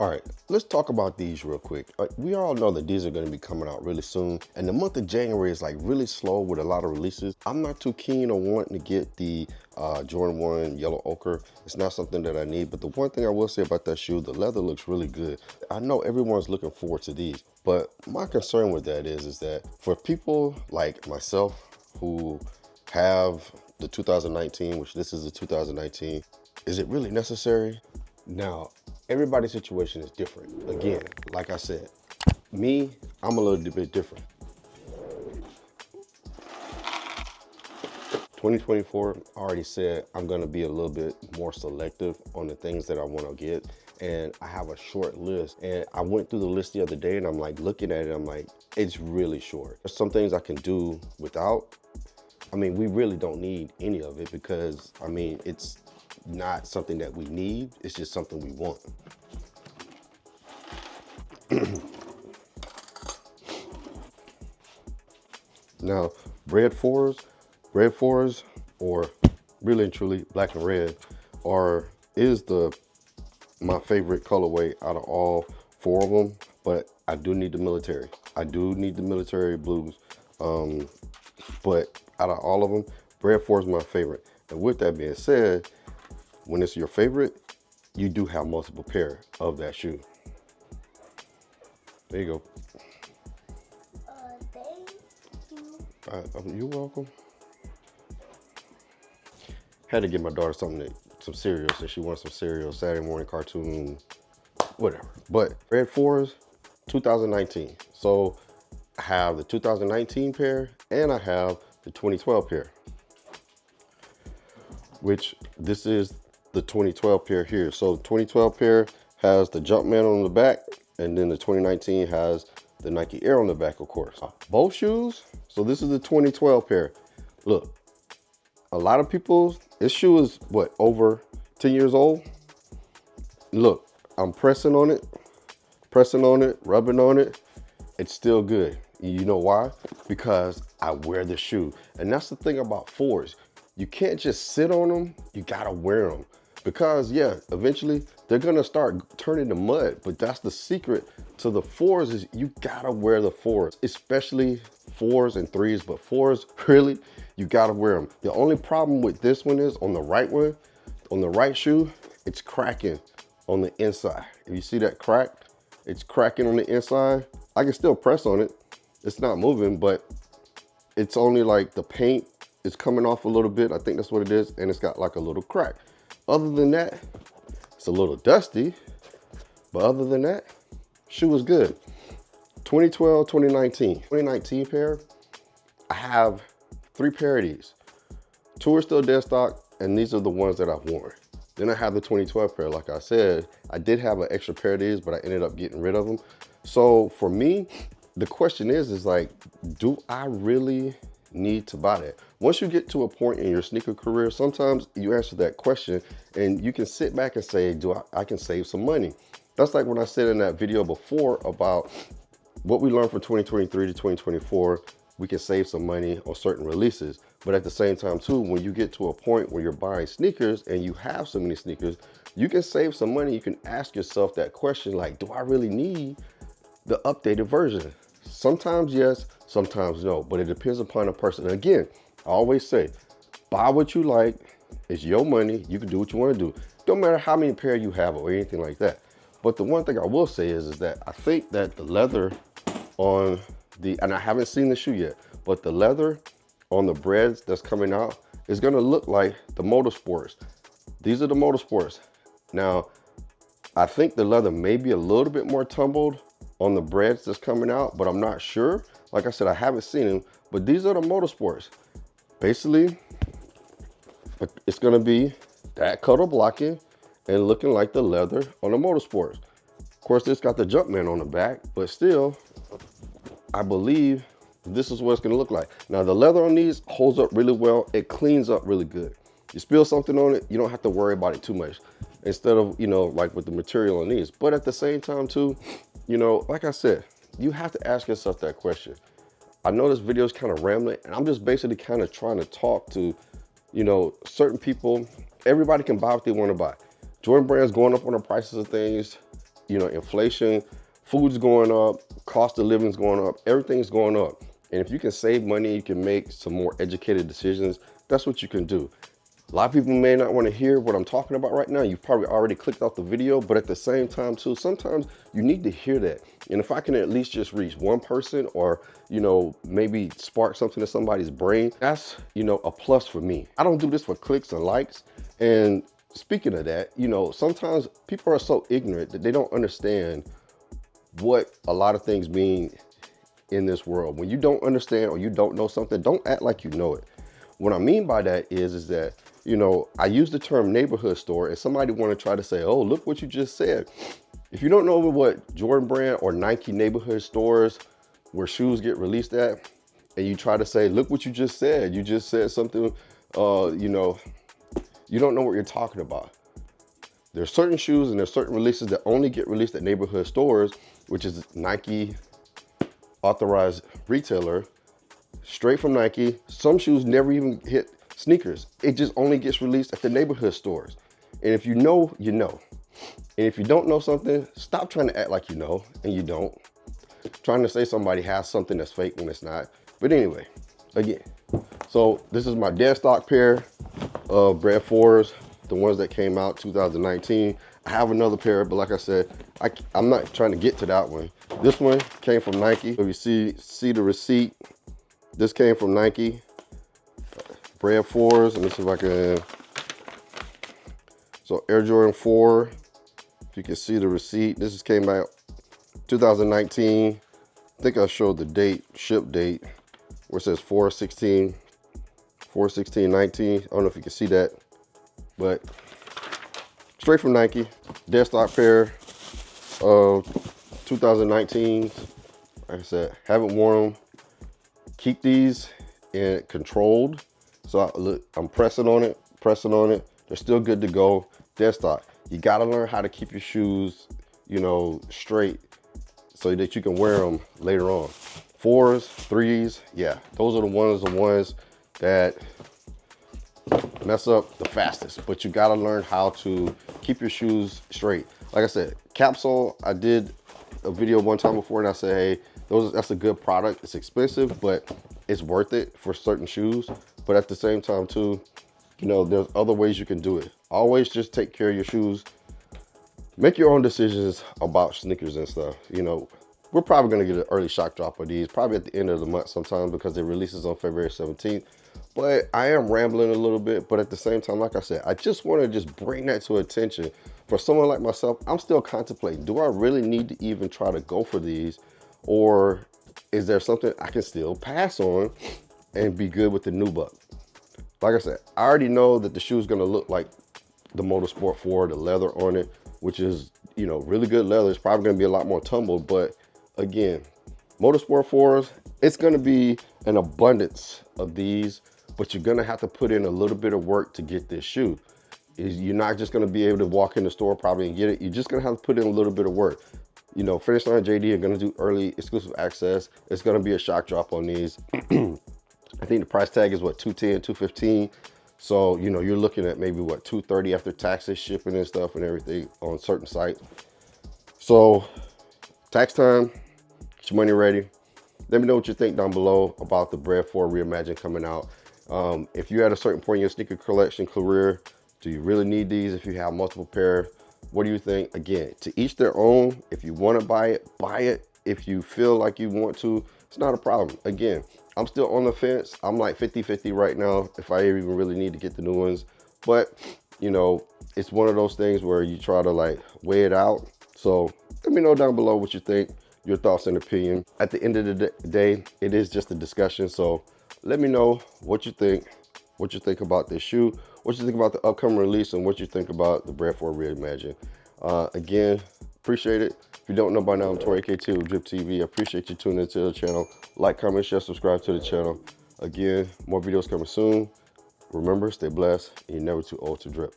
All right, let's talk about these real quick. We all know that these are going to be coming out really soon, and the month of January is like really slow with a lot of releases. I'm not too keen on wanting to get the Jordan 1 Yellow Ochre. It's not something that I need, but the one thing I will say about that shoe, the leather looks really good. I know everyone's looking forward to these, but my concern with that is that for people like myself who have the 2019, which this is the 2019, is it really necessary? Now, everybody's situation is different. Again, like I said, me, I'm a little bit different. 2024, I already said I'm gonna be a little bit more selective on the things that I wanna get. And I have a short list. And I went through the list the other day and I'm like looking at it, I'm like, it's really short. There's some things I can do without. I mean, we really don't need any of it because, I mean, it's not something that we need, it's just something we want. Now, BRED 4s, or really and truly black and red, is my favorite colorway out of all four of them. But I do need the military. I do need the military blues. But out of all of them, BRED 4 is my favorite. And with that being said, when it's your favorite, you do have multiple pair of that shoe. There you go. Thank you. You're welcome. Had to get my daughter some cereal since she wants some cereal, Saturday morning cartoon, whatever. But BRED 4s, 2019. So I have the 2019 pair and I have the 2012 pair, which this is the 2012 pair here. So 2012 pair has the Jumpman on the back, and then the 2019 has the Nike Air on the back, of course. Both shoes, so this is the 2012 pair. Look, a lot of people, this shoe is what, over 10 years old? Look, I'm pressing on it, rubbing on it. It's still good. You know why? Because I wear the shoe. And that's the thing about 4s. You can't just sit on them, you gotta wear them. Because yeah, eventually they're gonna start turning to mud, but that's the secret to the 4s is you gotta wear the 4s, especially 4s and 3s, but 4s, really, you gotta wear them. The only problem with this one is on the right one, on the right shoe, it's cracking on the inside. If you see that crack, it's cracking on the inside. I can still press on it. It's not moving, but it's only like the paint is coming off a little bit. I think that's what it is. And it's got like a little crack. Other than that, it's a little dusty, but other than that, shoe is good. 2012, 2019. 2019 pair, I have 3 pair of these. 2 are still dead stock, and these are the ones that I've worn. Then I have the 2012 pair. Like I said, I did have an extra pair of these, but I ended up getting rid of them. So for me, the question is like, do I really need to buy that? Once you get to a point in your sneaker career, sometimes you answer that question and you can sit back and say, I can save some money. That's like when I said in that video before about what we learned from 2023 to 2024, we can save some money on certain releases. But at the same time too, when you get to a point where you're buying sneakers and you have so many sneakers, you can save some money. You can ask yourself that question, like, do I really need the updated version? Sometimes yes, sometimes no, but it depends upon the person. And again, I always say, buy what you like. It's your money. You can do what you want to do. Don't matter how many pair you have or anything like that. But the one thing I will say is that I think that the leather on and I haven't seen the shoe yet, but the leather on the BREDs that's coming out is gonna look like the Motorsports. These are the Motorsports. Now, I think the leather may be a little bit more tumbled on the BREDs that's coming out, but I'm not sure. Like I said, I haven't seen them, but these are the Motorsports. Basically, it's gonna be that color blocking and looking like the leather on the Motorsports. Of course, this got the Jumpman on the back, but still, I believe this is what it's gonna look like. Now, the leather on these holds up really well. It cleans up really good. You spill something on it, you don't have to worry about it too much. Instead of, you know, like with the material on these. But at the same time too, you know, like I said, you have to ask yourself that question. I know this video is kind of rambling, and I'm just basically kind of trying to talk to, you know, certain people. Everybody can buy what they want to buy. Jordan Brand's going up on the prices of things. you know, inflation, food's going up, cost of living's going up, everything's going up. And if you can save money, you can make some more educated decisions. That's what you can do. A lot of people may not want to hear what I'm talking about right now. You've probably already clicked off the video, but at the same time too, sometimes you need to hear that. And if I can at least just reach one person, or, you know, maybe spark something in somebody's brain, that's, you know, a plus for me. I don't do this for clicks and likes. And speaking of that, you know, sometimes people are so ignorant that they don't understand what a lot of things mean in this world. When you don't understand or you don't know something, don't act like you know it. What I mean by that is that, you know, I use the term neighborhood store, and somebody want to try to say, oh, look what you just said. If you don't know what Jordan Brand or Nike neighborhood stores where shoes get released at, and you try to say, look what you just said something, you know, you don't know what you're talking about. There's certain shoes and there's certain releases that only get released at neighborhood stores, which is Nike authorized retailer, straight from Nike. Some shoes never even hit sneakers. It just only gets released at the neighborhood stores. And if you know, you know. And if you don't know something, stop trying to act like you know and you don't. Trying to say somebody has something that's fake when it's not. But anyway, again, so this is my dead stock pair of BRED 4s, the ones that came out 2019. I have another pair, but like I said, I'm not trying to get to that one. This one came from Nike. If you see the receipt, this came from Nike. BRED 4s. Let me see if I can. So Air Jordan 4. If you can see the receipt, this just came out 2019. I think I showed the date, ship date, where it says 4/16, 4/16/19. I don't know if you can see that, but straight from Nike, dead stock pair of 2019. Like I said, haven't worn them. Keep these in controlled. So I'm pressing on it. They're still good to go. Dead stock. You gotta learn how to keep your shoes, you know, straight so that you can wear them later on. 4s, 3s, yeah, those are the ones that mess up the fastest. But you gotta learn how to keep your shoes straight. Like I said, capsule, I did a video one time before and I said, hey, that's a good product. It's expensive, but it's worth it for certain shoes. But at the same time too, you know, there's other ways you can do it. Always just take care of your shoes. Make your own decisions about sneakers and stuff. You know, we're probably gonna get an early shock drop of these, probably at the end of the month sometime, because it releases on February 17th. But I am rambling a little bit, but at the same time, like I said, I just wanna just bring that to attention. For someone like myself, I'm still contemplating, do I really need to even try to go for these? Or is there something I can still pass on and be good with the new buck? Like I said, I already know that the shoe is gonna look like the Motorsport 4, the leather on it, which is, you know, really good leather. It's probably gonna be a lot more tumbled, but again, Motorsport 4s, it's gonna be an abundance of these, but you're gonna have to put in a little bit of work to get this shoe. You're not just gonna be able to walk in the store probably and get it. You're just gonna have to put in a little bit of work. You know, Finish Line JD are gonna do early exclusive access. It's gonna be a shock drop on these. I think the price tag is what, $210, $215. So, you know, you're looking at maybe what, $230 after taxes, shipping and stuff and everything on certain sites. So tax time, get your money ready. Let me know what you think down below about the BRED 4 Reimagined coming out. If you're at a certain point in your sneaker collection career, do you really need these? If you have multiple pair, what do you think? Again, to each their own. If you want to buy it, buy it. If you feel like you want to, it's not a problem. Again, I'm still on the fence. I'm like 50-50 right now if I even really need to get the new ones. But, you know, it's one of those things where you try to like weigh it out. So let me know down below what you think, your thoughts and opinion. At the end of the day, it is just a discussion. So let me know what you think about this shoe, what you think about the upcoming release, and what you think about the BRED 4 Reimagined. Again, appreciate it. If you don't know by now, I'm Tori KT with DRIPP TV. I appreciate you tuning into the channel. Like, comment, share, subscribe to the channel. Again, more videos coming soon. Remember, stay blessed, and you're never too old to drip.